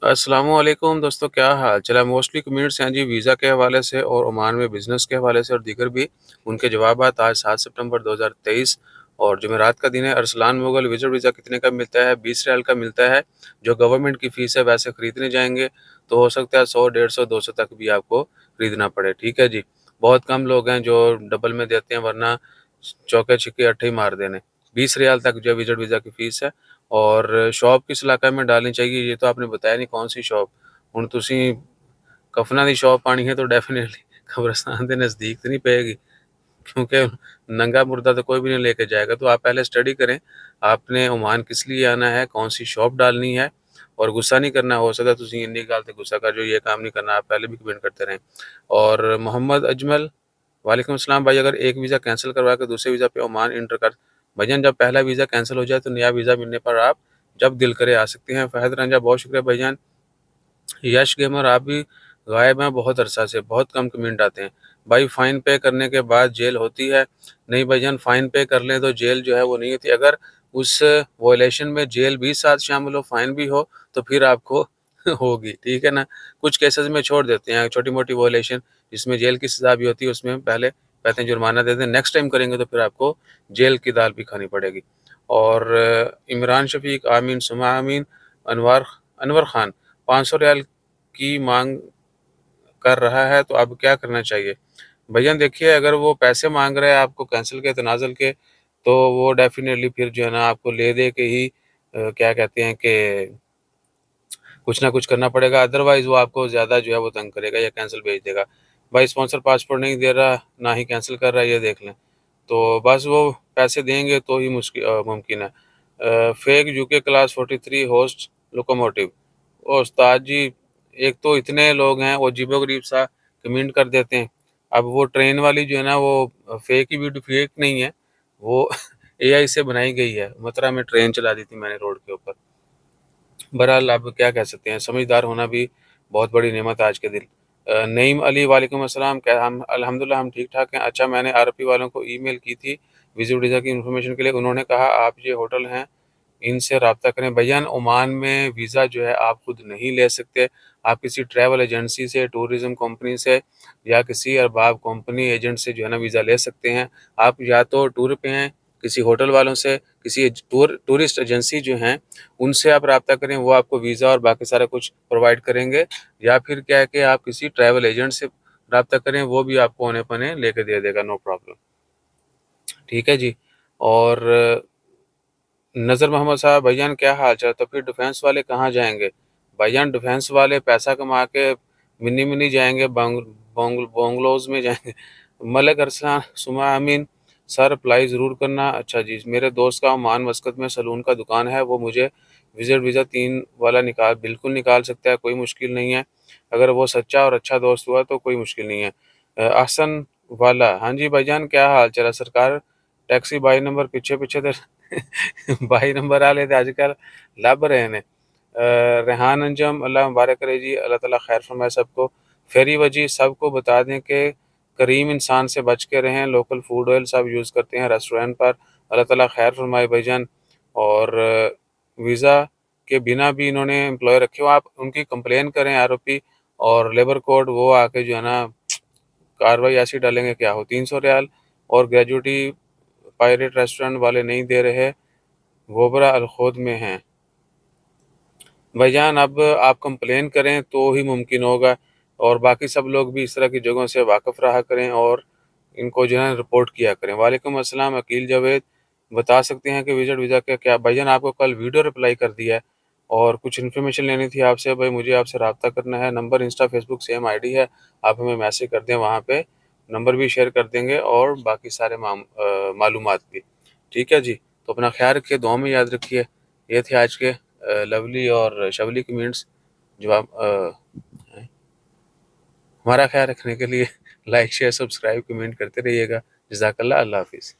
السلام علیکم دوستوں، کیا حال چل ہے؟ موسٹلی کمیونٹس ہیں جی ویزا کے حوالے سے اور عمان میں بزنس کے حوالے سے اور دیگر بھی ان کے جوابات آج 7 سپٹمبر 2023 اور جمعرات کا دن ہے۔ ارسلان مغل وزٹ ویزا کتنے کا ملتا ہے؟ 20 ریال کا ملتا ہے جو گورنمنٹ کی فیس ہے۔ ویسے خریدنے جائیں گے تو ہو سکتا ہے 100 150 200 تک بھی آپ کو خریدنا پڑے، ٹھیک ہے جی۔ بہت کم لوگ ہیں جو ڈبل میں دیتے ہیں، ورنہ چوکے چھکے اٹھے ہی مار دینے۔ 20 ریال تک جو وزٹ ویزا کی فیس ہے۔ اور شاپ کس علاقے میں ڈالنی چاہیے یہ تو آپ نے بتایا نہیں، کون سی شاپ؟ ہن تسی کفنا دی شاپ پانی ہے تو ڈیفینیٹلی قبرستان دے نزدیک تو نہیں پے گی، کیونکہ ننگا مردہ تو کوئی بھی نہیں لے کے جائے گا۔ تو آپ پہلے اسٹڈی کریں آپ نے عمان کس لیے آنا ہے، کون سی شاپ ڈالنی ہے، اور غصہ نہیں کرنا۔ ہو سکتا تسی انی گل تے غصہ کر جو یہ کام نہیں کرنا، آپ پہلے بھی کمنٹ کرتے رہیں۔ اور محمد اجمل، وعلیکم السلام بھائی، اگر ایک ویزا کینسل کروا کے دوسرے ویزا پہ عمان انٹر کر بھائی جان، جب پہلا ویزا کینسل ہو جائے تو نیا ویزا ملنے پر آپ جب دل کرے آ سکتے ہیں۔ فہد رنجا، بہت شکریہ بھائی جان۔ یش گیمر، آپ بھی غائب ہیں بہت عرصہ سے، بہت کم کمنٹ آتے ہیں بھائی۔ فائن پے کرنے کے بعد جیل ہوتی ہے؟ نہیں بھائی جان، فائن پے کر لیں تو جیل جو ہے وہ نہیں ہوتی۔ اگر اس وائلیشن میں جیل بھی ساتھ شامل ہو، فائن بھی ہو، تو پھر آپ کو ہوگی، ٹھیک ہے نا۔ کچھ کیسز میں چھوڑ دیتے ہیں، چھوٹی موٹی وائلیشن جس میں جیل کی سزا بھی ہوتی ہے، اس میں پہلے کہتے ہیں جرمانہ دے دیں، نیکسٹ ٹائم کریں گے تو پھر آپ کو جیل کی دال بھی کھانی پڑے گی۔ اور عمران شفیق، آمین سما آمین۔ انور خان، 500 ریال کی مانگ کر رہا ہے تو اب کیا کرنا چاہیے؟ بھائیان دیکھیے، اگر وہ پیسے مانگ رہے ہیں آپ کو کینسل کے تنازل کے، تو وہ ڈیفینیٹلی پھر جو ہے نا آپ کو لے دے کے ہی کیا کہتے ہیں کہ کچھ نہ کچھ کرنا پڑے گا، ادروائز وہ آپ کو زیادہ جو ہے وہ تنگ کرے گا یا کینسل بھیج دے گا۔ بھائی اسپانسر پاسپورٹ نہیں دے رہا، نہ ہی کینسل کر رہا ہے، یہ دیکھ لیں۔ تو بس وہ پیسے دیں گے تو ہی ممکن ہے۔ فیک یو کے کلاس 43 ہوسٹ لوکوموٹیو، او استاد جی، ایک تو اتنے لوگ ہیں وہ عجیب و غریب سا کمنٹ کر دیتے ہیں۔ اب وہ ٹرین والی جو ہے نا وہ فیک ہی ویڈیو، فیک نہیں ہے وہ اے آئی سے بنائی گئی ہے۔ مطرح میں ٹرین چلا دی تھی میں نے روڈ کے اوپر۔ بہرحال اب کیا کہہ سکتے ہیں، سمجھدار ہونا بھی بہت بڑی نعمت آج کے دن۔ نعیم علی، وعلیکم السلام، کیا ہم الحمدللہ ہم ٹھیک ٹھاک ہیں۔ اچھا، میں نے آر پی والوں کو ای میل کی تھی وزٹ ویزا کی انفارمیشن کے لیے، انہوں نے کہا آپ یہ ہوٹل ہیں ان سے رابطہ کریں۔ بھیان عمان میں ویزا جو ہے آپ خود نہیں لے سکتے، آپ کسی ٹریول ایجنسی سے، ٹورزم کمپنی سے یا کسی ارباب کمپنی ایجنٹ سے جو ہے نا ویزا لے سکتے ہیں۔ آپ یا تو ٹور پہ ہیں کسی ہوٹل والوں سے، کسی ٹورسٹ ایجنسی جو ہیں ان سے آپ رابطہ کریں، وہ آپ کو ویزا اور باقی سارا کچھ پرووائڈ کریں گے، یا پھر کیا ہے کہ آپ کسی ٹریول ایجنٹ سے رابطہ کریں، وہ بھی آپ کو اونے پنے لے کے دے دے گا، نو پرابلم، ٹھیک ہے جی۔ اور نظر محمد صاحب، بھائیان کیا حال چال؟ تو پھر ڈیفینس والے کہاں جائیں گے؟ بھائیان ڈیفینس والے پیسہ کما کے منی جائیں گے، بونگلوز میں جائیں گے۔ ملک ارسلان سما امین، سر اپلائی ضرور کرنا۔ اچھا جی، میرے دوست کا عمان مسقط میں سلون کا دکان ہے، وہ مجھے وزٹ ویزا 3 والا بالکل نکال سکتا ہے، کوئی مشکل نہیں ہے، اگر وہ سچا اور اچھا دوست ہوا تو کوئی مشکل نہیں ہے۔ احسن والا، ہاں جی بھائی جان کیا حال چلا؟ سرکار ٹیکسی 22 نمبر پیچھے تے 22 نمبر والے تے اج کل لب رہے نے۔ ریحان انجم، اللہ مبارک کرے جی، اللہ تعالیٰ خیر فرمائے سب کو۔ فیری وجی، سب کو بتا دیں کہ کریم انسان سے بچ کے رہیں، لوکل فوڈ آئل سب یوز کرتے ہیں ریسٹورنٹ پر، اللہ تعالیٰ خیر فرمائے بھائی جان۔ اور ویزا کے بنا بھی انہوں نے امپلائی رکھے ہو، آپ ان کی کمپلین کریں آر او پی اور لیبر کوڈ، وہ آ کے جو ہے نا کاروائی ایسی ڈالیں گے کیا ہو۔ 300 ریال اور گریجوٹی پائریٹ ریسٹورنٹ والے نہیں دے رہے، وبرا الخود میں ہیں۔ بھائی جان اب آپ کمپلین کریں تو ہی ممکن ہوگا، اور باقی سب لوگ بھی اس طرح کی جگہوں سے واقف رہا کریں اور ان کو جو ہے رپورٹ کیا کریں۔ وعلیکم السلام، عقیل جاوید، بتا سکتے ہیں کہ وزٹ ویزا کا کیا؟ بھائی جان آپ کو کل ویڈیو رپلائی کر دیا ہے، اور کچھ انفارمیشن لینی تھی آپ سے۔ بھائی مجھے آپ سے رابطہ کرنا ہے، number insta Facebook same ID ہے، آپ ہمیں میسج کر دیں، وہاں پہ نمبر بھی شیئر کر دیں گے اور باقی سارے معلومات بھی، ٹھیک ہے جی۔ تو اپنا خیال رکھیے، دعاؤں میں یاد رکھیے۔ یہ تھے آج کے لولی اور شبلی کمنٹس، جو آپ ہمارا خیال رکھنے کے لیے لائک شیئر سبسکرائب کمنٹ کرتے رہیے گا۔ جزاک اللہ، اللہ حافظ۔